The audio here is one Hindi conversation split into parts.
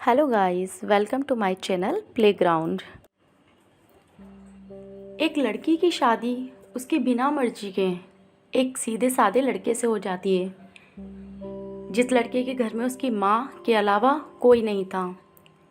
Hello guys, welcome to my channel playground. एक लड़की की शादी उसकी बिना मर्जी के एक सीधे साधे लड़के से हो जाती है, जिस लड़के के घर में उसकी माँ के अलावा कोई नहीं था।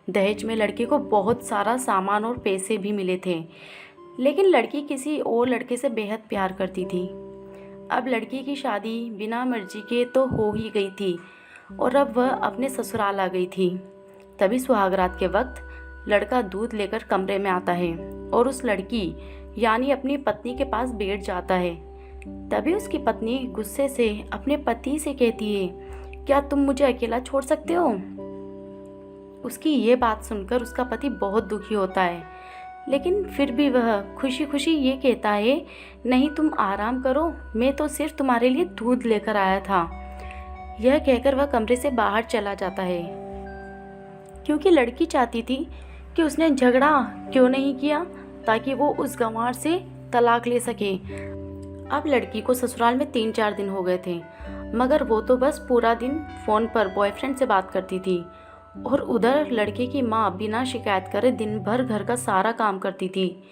दहेज में लड़के को बहुत सारा सामान और पैसे भी मिले थे, लेकिन लड़की किसी और लड़के से बेहद प्यार करती थी। अब लड़की की शादी बिना मर्जी के तो हो ही गई थी और अब वह अपने ससुराल आ गई थी। तभी सुहागरात के वक्त लड़का दूध लेकर कमरे में आता है और उस लड़की यानी अपनी पत्नी के पास बैठ जाता है। तभी उसकी पत्नी गुस्से से अपने पति से कहती है, क्या तुम मुझे अकेला छोड़ सकते हो? उसकी ये बात सुनकर उसका पति बहुत दुखी होता है, लेकिन फिर भी वह खुशी खुशी ये कहता है, नहीं तुम आराम करो, मैं तो सिर्फ तुम्हारे लिए दूध लेकर आया था। यह कहकर वह कमरे से बाहर चला जाता है, क्योंकि लड़की चाहती थी कि उसने झगड़ा क्यों नहीं किया ताकि वो उस गंवार से तलाक ले सके। अब लड़की को ससुराल में 3-4 दिन हो गए थे, मगर वो तो बस पूरा दिन फ़ोन पर बॉयफ्रेंड से बात करती थी और उधर लड़के की माँ बिना शिकायत करे दिन भर घर का सारा काम करती थी।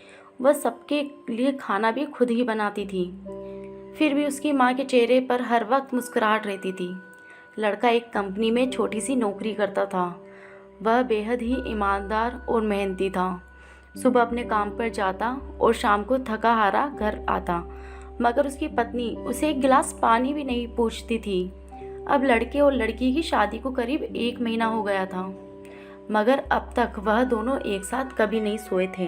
वह सबके लिए खाना भी खुद ही बनाती थी, फिर भी उसकी माँ के चेहरे पर हर वक्त मुस्कुराहट रहती थी। लड़का एक कंपनी में छोटी सी नौकरी करता था। वह बेहद ही ईमानदार और मेहनती था। सुबह अपने काम पर जाता और शाम को थका हारा घर आता, मगर उसकी पत्नी उसे एक गिलास पानी भी नहीं पूछती थी। अब लड़के और लड़की की शादी को करीब 1 महीना हो गया था, मगर अब तक वह दोनों एक साथ कभी नहीं सोए थे।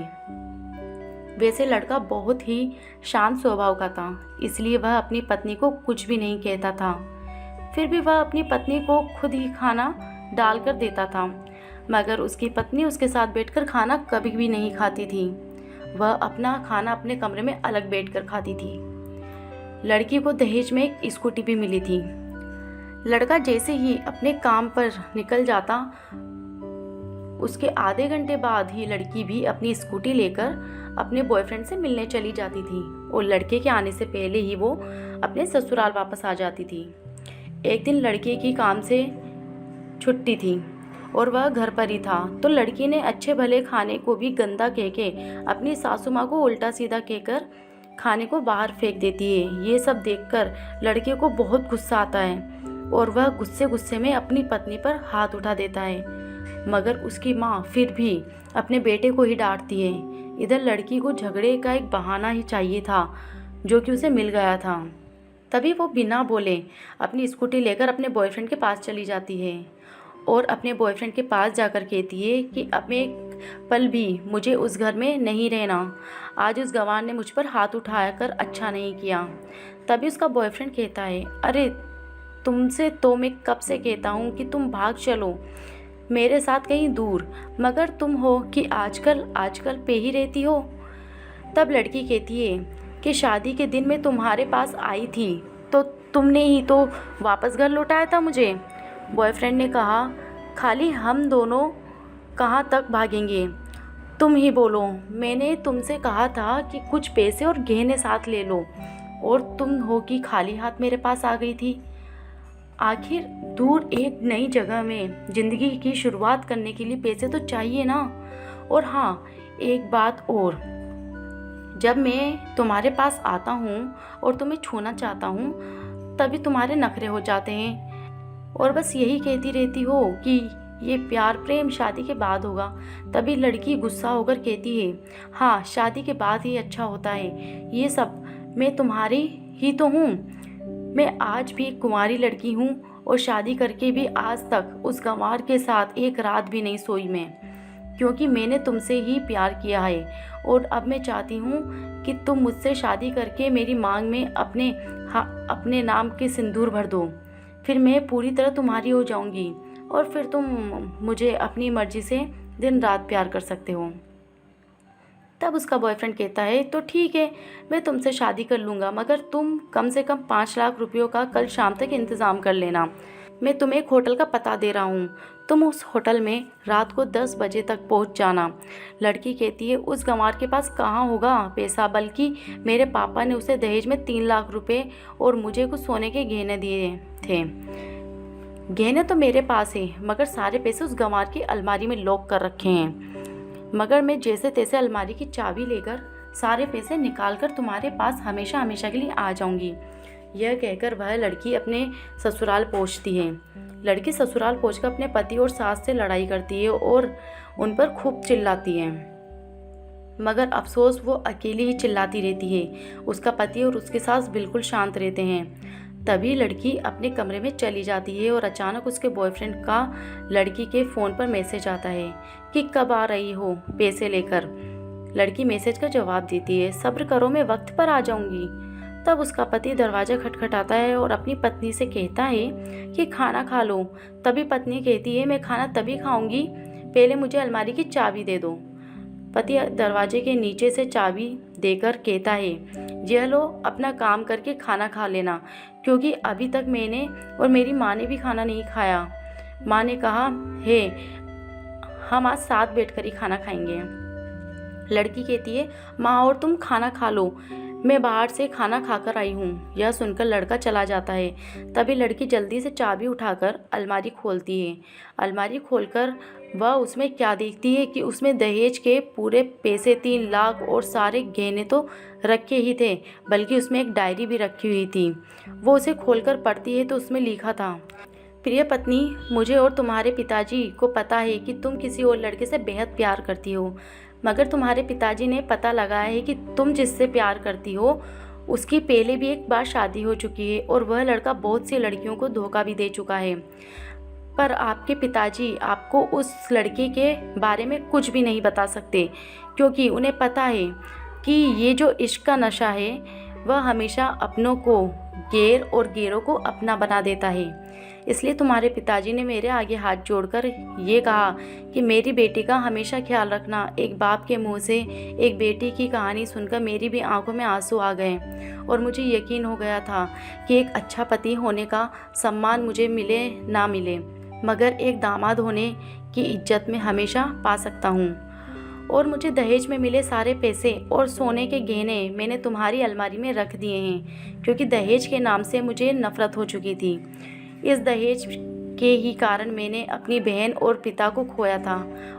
वैसे लड़का बहुत ही शांत स्वभाव का था, इसलिए वह अपनी पत्नी को कुछ भी नहीं कहता था। फिर भी वह अपनी पत्नी को खुद ही खाना डालकर देता था, मगर उसकी पत्नी उसके साथ बैठकर खाना कभी भी नहीं खाती थी। वह अपना खाना अपने कमरे में अलग बैठकर खाती थी। लड़की को दहेज में एक स्कूटी भी मिली थी। लड़का जैसे ही अपने काम पर निकल जाता, उसके आधे घंटे बाद ही लड़की भी अपनी स्कूटी लेकर अपने बॉयफ्रेंड से मिलने चली जाती थी और लड़के के आने से पहले ही वो अपने ससुराल वापस आ जाती थी। एक दिन लड़के की काम से छुट्टी थी और वह घर पर ही था, तो लड़की ने अच्छे भले खाने को भी गंदा कह के अपनी सासू माँ को उल्टा सीधा कहकर खाने को बाहर फेंक देती है। ये सब देखकर लड़के को बहुत गुस्सा आता है और वह गुस्से गुस्से में अपनी पत्नी पर हाथ उठा देता है, मगर उसकी माँ फिर भी अपने बेटे को ही डांटती है। इधर लड़की को झगड़े का एक बहाना ही चाहिए था, जो कि उसे मिल गया था। तभी वो बिना बोले अपनी स्कूटी लेकर अपने बॉयफ्रेंड के पास चली जाती है और अपने बॉयफ्रेंड के पास जाकर कहती है कि अब एक पल भी मुझे उस घर में नहीं रहना। आज उस गंवार ने मुझ पर हाथ उठाकर अच्छा नहीं किया। तभी उसका बॉयफ्रेंड कहता है, अरे तुमसे तो मैं कब से कहता हूँ कि तुम भाग चलो मेरे साथ कहीं दूर, मगर तुम हो कि आजकल पे ही रहती हो। तब लड़की कहती है कि शादी के दिन मैं तुम्हारे पास आई थी तो तुमने ही तो वापस घर लौटाया था मुझे। बॉयफ्रेंड ने कहा, खाली हम दोनों कहाँ तक भागेंगे, तुम ही बोलो। मैंने तुमसे कहा था कि कुछ पैसे और गहने साथ ले लो और तुम हो कि खाली हाथ मेरे पास आ गई थी। आखिर दूर एक नई जगह में ज़िंदगी की शुरुआत करने के लिए पैसे तो चाहिए ना। और हाँ, एक बात और, जब मैं तुम्हारे पास आता हूँ और तुम्हें छूना चाहता हूँ तभी तुम्हारे नखरे हो जाते हैं और बस यही कहती रहती हो कि ये प्यार प्रेम शादी के बाद होगा। तभी लड़की गुस्सा होकर कहती है, हाँ शादी के बाद ही अच्छा होता है ये सब, मैं तुम्हारी ही तो हूँ। मैं आज भी एक कुंवारी लड़की हूँ और शादी करके भी आज तक उस गंवार के साथ एक रात भी नहीं सोई मैं, क्योंकि मैंने तुमसे ही प्यार किया है और अब मैं चाहती हूँ कि तुम मुझसे शादी करके मेरी मांग में अपने नाम के सिंदूर भर दो। फिर मैं पूरी तरह तुम्हारी हो जाऊंगी और फिर तुम मुझे अपनी मर्जी से दिन रात प्यार कर सकते हो। तब उसका बॉयफ्रेंड कहता है, तो ठीक है, मैं तुमसे शादी कर लूँगा, मगर तुम कम से कम 5 लाख रुपयों का कल शाम तक इंतज़ाम कर लेना। मैं तुम्हें एक होटल का पता दे रहा हूँ, तुम उस होटल में रात को 10 बजे तक पहुँच जाना। लड़की कहती है, उस गंवार के पास कहाँ होगा पैसा, बल्कि मेरे पापा ने उसे दहेज में 3 लाख रुपए और मुझे कुछ सोने के गहने दिए थे। गहने तो मेरे पास हैं, मगर सारे पैसे उस गंवार की अलमारी में लॉक कर रखे हैं। मगर मैं जैसे तैसे अलमारी की चाबी लेकर सारे पैसे निकाल कर तुम्हारे पास हमेशा हमेशा के लिए आ जाऊंगी। यह कहकर वह लड़की अपने ससुराल पहुंचती है। लड़की ससुराल पहुंचकर अपने पति और सास से लड़ाई करती है और उन पर खूब चिल्लाती है, मगर अफसोस वो अकेली ही चिल्लाती रहती है। उसका पति और उसकी सास बिल्कुल शांत रहते हैं। तभी लड़की अपने कमरे में चली जाती है और अचानक उसके बॉयफ्रेंड का लड़की के फ़ोन पर मैसेज आता है कि कब आ रही हो पैसे लेकर। लड़की मैसेज का जवाब देती है, सब्र करो, मैं वक्त पर आ जाऊंगी। तब उसका पति दरवाज़ा खटखटाता है और अपनी पत्नी से कहता है कि खाना खा लो। तभी पत्नी कहती है, मैं खाना तभी खाऊंगी, पहले मुझे अलमारी की चाबी दे दो। पति दरवाजे के नीचे से चाबी देकर कहता है, यह लो, अपना काम करके खाना खा लेना, क्योंकि अभी तक मैंने और मेरी माँ ने भी खाना नहीं खाया। माँ ने कहा है हम आज साथ बैठकर ही खाना खाएंगे। लड़की कहती है, माँ और तुम खाना खा लो, मैं बाहर से खाना खाकर आई हूँ। यह सुनकर लड़का चला जाता है। तभी लड़की जल्दी से चाबी उठाकर अलमारी खोलती है। अलमारी खोलकर वह उसमें क्या देखती है कि उसमें दहेज के पूरे पैसे 3 लाख और सारे गहने तो रखे ही थे, बल्कि उसमें एक डायरी भी रखी हुई थी। वो उसे खोलकर पढ़ती है तो उसमें लिखा था, प्रिय पत्नी, मुझे और तुम्हारे पिताजी को पता है कि तुम किसी और लड़के से बेहद प्यार करती हो, मगर तुम्हारे पिताजी ने पता लगाया है कि तुम जिससे प्यार करती हो उसकी पहले भी एक बार शादी हो चुकी है और वह लड़का बहुत सी लड़कियों को धोखा भी दे चुका है। पर आपके पिताजी आपको उस लड़के के बारे में कुछ भी नहीं बता सकते, क्योंकि उन्हें पता है कि ये जो इश्क का नशा है वह हमेशा अपनों को गैर और गैरों को अपना बना देता है। इसलिए तुम्हारे पिताजी ने मेरे आगे हाथ जोड़कर ये कहा कि मेरी बेटी का हमेशा ख्याल रखना। एक बाप के मुंह से एक बेटी की कहानी सुनकर मेरी भी आंखों में आंसू आ गए और मुझे यकीन हो गया था कि एक अच्छा पति होने का सम्मान मुझे मिले ना मिले, मगर एक दामाद होने की इज्जत में हमेशा पा सकता हूँ। और मुझे दहेज में मिले सारे पैसे और सोने के गहने मैंने तुम्हारी अलमारी में रख दिए हैं, क्योंकि दहेज के नाम से मुझे नफ़रत हो चुकी थी। इस दहेज के ही कारण मैंने अपनी बहन और पिता को खोया था,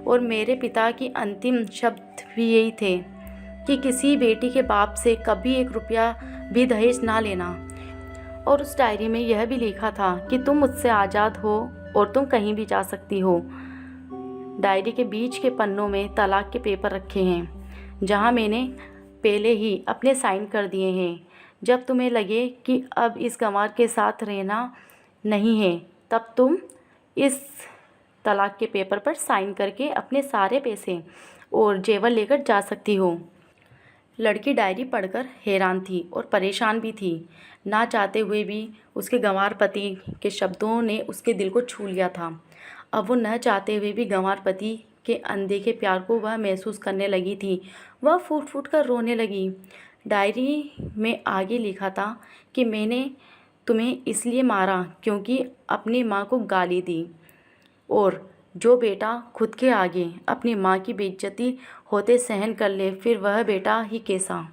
और मेरे पिता की अंतिम शब्द भी यही थे कि किसी बेटी के बाप से कभी 1 रुपया भी दहेज ना लेना। और उस डायरी में यह भी लिखा था कि तुम मुझसे आज़ाद हो और तुम कहीं भी जा सकती हो। डायरी के बीच के पन्नों में तलाक के पेपर रखे हैं, जहां मैंने पहले ही अपने साइन कर दिए हैं। जब तुम्हें लगे कि अब इस गंवार के साथ रहना नहीं है, तब तुम इस तलाक के पेपर पर साइन करके अपने सारे पैसे और जेवर लेकर जा सकती हो। लड़की डायरी पढ़कर हैरान थी और परेशान भी थी। ना चाहते हुए भी उसके गंवार पति के शब्दों ने उसके दिल को छू लिया था। अब वो न चाहते हुए भी गंवार पति के अनदेखे प्यार को वह महसूस करने लगी थी। वह फूट फूट कर रोने लगी। डायरी में आगे लिखा था कि मैंने तुम्हें इसलिए मारा क्योंकि अपनी माँ को गाली दी, और जो बेटा खुद के आगे अपनी माँ की बेइज्जती होते सहन कर ले, फिर वह बेटा ही कैसा।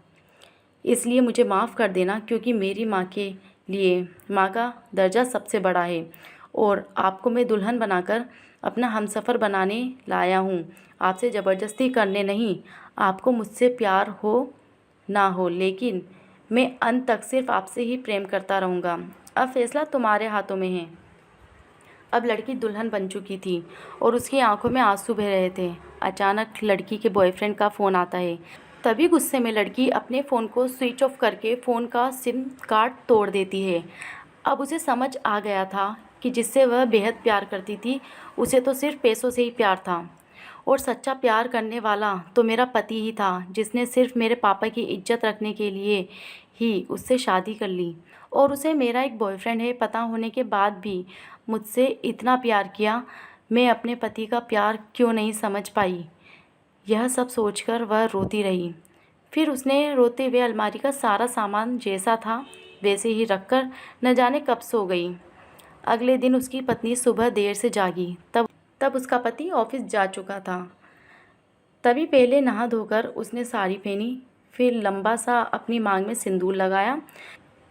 इसलिए मुझे माफ़ कर देना, क्योंकि मेरी माँ के लिए माँ का दर्जा सबसे बड़ा है, और आपको मैं दुल्हन बनाकर अपना हमसफ़र बनाने लाया हूँ, आपसे ज़बरदस्ती करने नहीं। आपको मुझसे प्यार हो ना हो, लेकिन मैं अंत तक सिर्फ आपसे ही प्रेम करता रहूँगा। अब फैसला तुम्हारे हाथों में है। अब लड़की दुल्हन बन चुकी थी और उसकी आंखों में आंसू बह रहे थे। अचानक लड़की के बॉयफ्रेंड का फ़ोन आता है। तभी गुस्से में लड़की अपने फ़ोन को स्विच ऑफ करके फ़ोन का सिम कार्ड तोड़ देती है। अब उसे समझ आ गया था कि जिससे वह बेहद प्यार करती थी, उसे तो सिर्फ पैसों से ही प्यार था, और सच्चा प्यार करने वाला तो मेरा पति ही था, जिसने सिर्फ मेरे पापा की इज्जत रखने के लिए ही उससे शादी कर ली, और उसे मेरा एक बॉयफ्रेंड है पता होने के बाद भी मुझसे इतना प्यार किया। मैं अपने पति का प्यार क्यों नहीं समझ पाई। यह सब सोचकर वह रोती रही। फिर उसने रोते हुए अलमारी का सारा सामान जैसा था वैसे ही रखकर न जाने कब सो गई। अगले दिन उसकी पत्नी सुबह देर से जागी। तब उसका पति ऑफिस जा चुका था। तभी पहले नहा धोकर उसने साड़ी पहनी, फिर लंबा सा अपनी मांग में सिंदूर लगाया।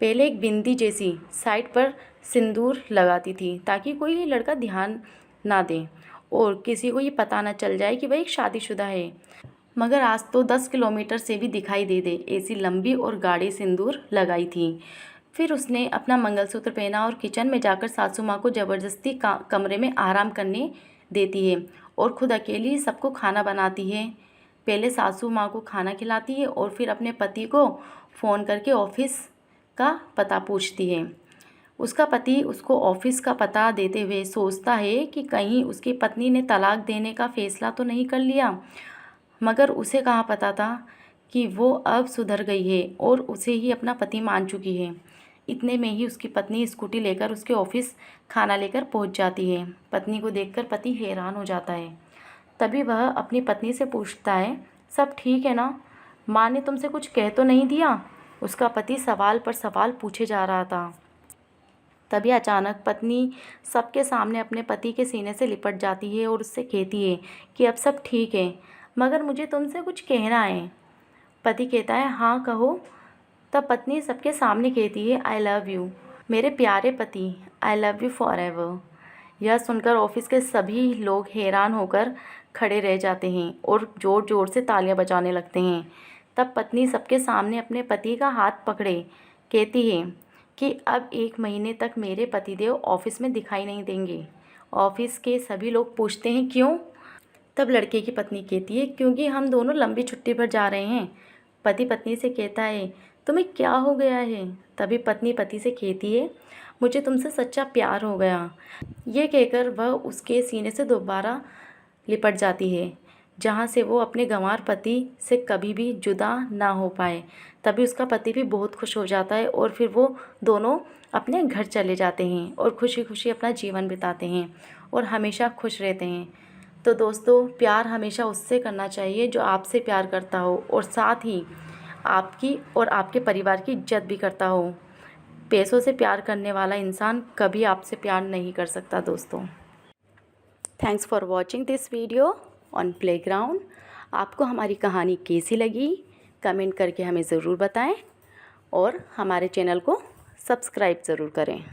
पहले एक बिंदी जैसी साइड पर सिंदूर लगाती थी ताकि कोई लड़का ध्यान ना दे और किसी को ये पता ना चल जाए कि वह एक शादीशुदा है। मगर आज तो 10 किलोमीटर से भी दिखाई दे ऐसी लंबी और गाढ़ी सिंदूर लगाई थी। फिर उसने अपना मंगलसूत्र पहना और किचन में जाकर सासू माँ को ज़बरदस्ती कमरे में आराम करने देती है और ख़ुद अकेली सबको खाना बनाती है। पहले सासू माँ को खाना खिलाती है और फिर अपने पति को फ़ोन करके ऑफिस का पता पूछती है। उसका पति उसको ऑफिस का पता देते हुए सोचता है कि कहीं उसकी पत्नी ने तलाक देने का फ़ैसला तो नहीं कर लिया, मगर उसे कहाँ पता था कि वो अब सुधर गई है और उसे ही अपना पति मान चुकी है। इतने में ही उसकी पत्नी स्कूटी लेकर उसके ऑफिस खाना लेकर पहुंच जाती है। पत्नी को देखकर पति हैरान हो जाता है। तभी वह अपनी पत्नी से पूछता है, सब ठीक है ना? माँ ने तुमसे कुछ कह तो नहीं दिया? उसका पति सवाल पर सवाल पूछे जा रहा था। तभी अचानक पत्नी सबके सामने अपने पति के सीने से लिपट जाती है और उससे कहती है कि अब सब ठीक है, मगर मुझे तुमसे कुछ कहना है। पति कहता है, हाँ कहो। तब पत्नी सबके सामने कहती है, आई लव यू मेरे प्यारे पति, I love you for ever. यह सुनकर ऑफिस के सभी लोग हैरान होकर खड़े रह जाते हैं और ज़ोर ज़ोर से तालियां बजाने लगते हैं। तब पत्नी सबके सामने अपने पति का हाथ पकड़े कहती है कि अब 1 महीने तक मेरे पतिदेव ऑफिस में दिखाई नहीं देंगे। ऑफिस के सभी लोग पूछते हैं क्यों? तब लड़के की पत्नी कहती है, क्योंकि हम दोनों लंबी छुट्टी पर जा रहे हैं। पति पत्नी से कहता है, तुम्हें क्या हो गया है? तभी पत्नी पति से कहती है, मुझे तुमसे सच्चा प्यार हो गया। ये कहकर वह उसके सीने से दोबारा लिपट जाती है, जहाँ से वो अपने गंवार पति से कभी भी जुदा ना हो पाए। तभी उसका पति भी बहुत खुश हो जाता है और फिर वो दोनों अपने घर चले जाते हैं और खुशी खुशी अपना जीवन बिताते हैं और हमेशा खुश रहते हैं। तो दोस्तों, प्यार हमेशा उससे करना चाहिए जो आपसे प्यार करता हो और साथ ही आपकी और आपके परिवार की इज्जत भी करता हो। पैसों से प्यार करने वाला इंसान कभी आपसे प्यार नहीं कर सकता दोस्तों। Thanks for watching this video on playground. आपको हमारी कहानी कैसी लगी कमेंट करके हमें ज़रूर बताएं और हमारे चैनल को सब्सक्राइब ज़रूर करें।